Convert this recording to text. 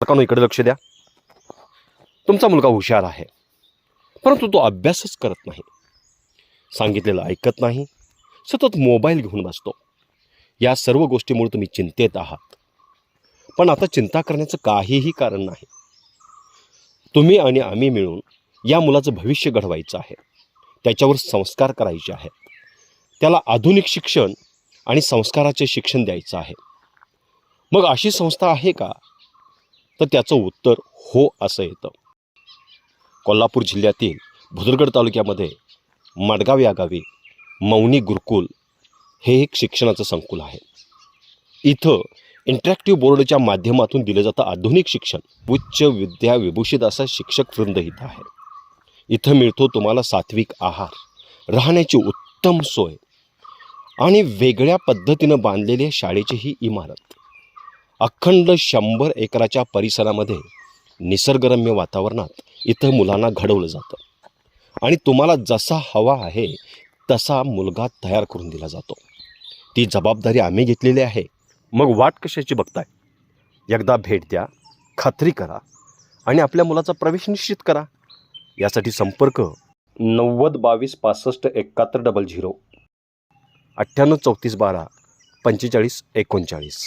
पालकांनो इकडे लक्ष द्या. तुमचा मुलगा हुशार आहे, परंतु तो अभ्यासच करत नाही, सांगितलेलं ऐकत नाही, सतत मोबाईल घेऊन बसतो. या सर्व गोष्टीमुळे तुम्ही चिंतेत आहात. पण आता चिंता करण्याचं काहीही कारण नाही. तुम्ही आणि आम्ही मिळून या मुलाचं भविष्य घडवायचं आहे, त्याच्यावर संस्कार करायचे आहेत, त्याला आधुनिक शिक्षण आणि संस्काराचे शिक्षण द्यायचं आहे. मग अशी संस्था आहे का? तर त्याचं उत्तर हो असं येतं. कोल्हापूर जिल्ह्यातील भुदरगड तालुक्यामध्ये मडगाव या गावी मौनी गुरुकुल हे एक शिक्षणाचं संकुल आहे. इथं इंटरॅक्टिव्ह बोर्डच्या माध्यमातून दिलं जातं आधुनिक शिक्षण. उच्च विद्या विभूषित असा शिक्षक वृंद इथं आहे. इथं मिळतो तुम्हाला सात्विक आहार, राहण्याची उत्तम सोय आणि वेगळ्या पद्धतीनं बांधलेली शाळेची ही इमारत. अखंड 100 एकराच्या परिसरामध्ये निसर्गरम्य वातावरणात इथं मुलांना घडवलं जातं आणि तुम्हाला जसा हवा आहे तसा मुलगा तयार करून दिला जातो. ती जबाबदारी आम्ही घेतलेली आहे. मग वाट कशाची बघताय? एकदा भेट द्या, खात्री करा आणि आपल्या मुलाचा प्रवेश निश्चित करा. यासाठी संपर्क 90 22 65 71 00, 98 34 12 45 39.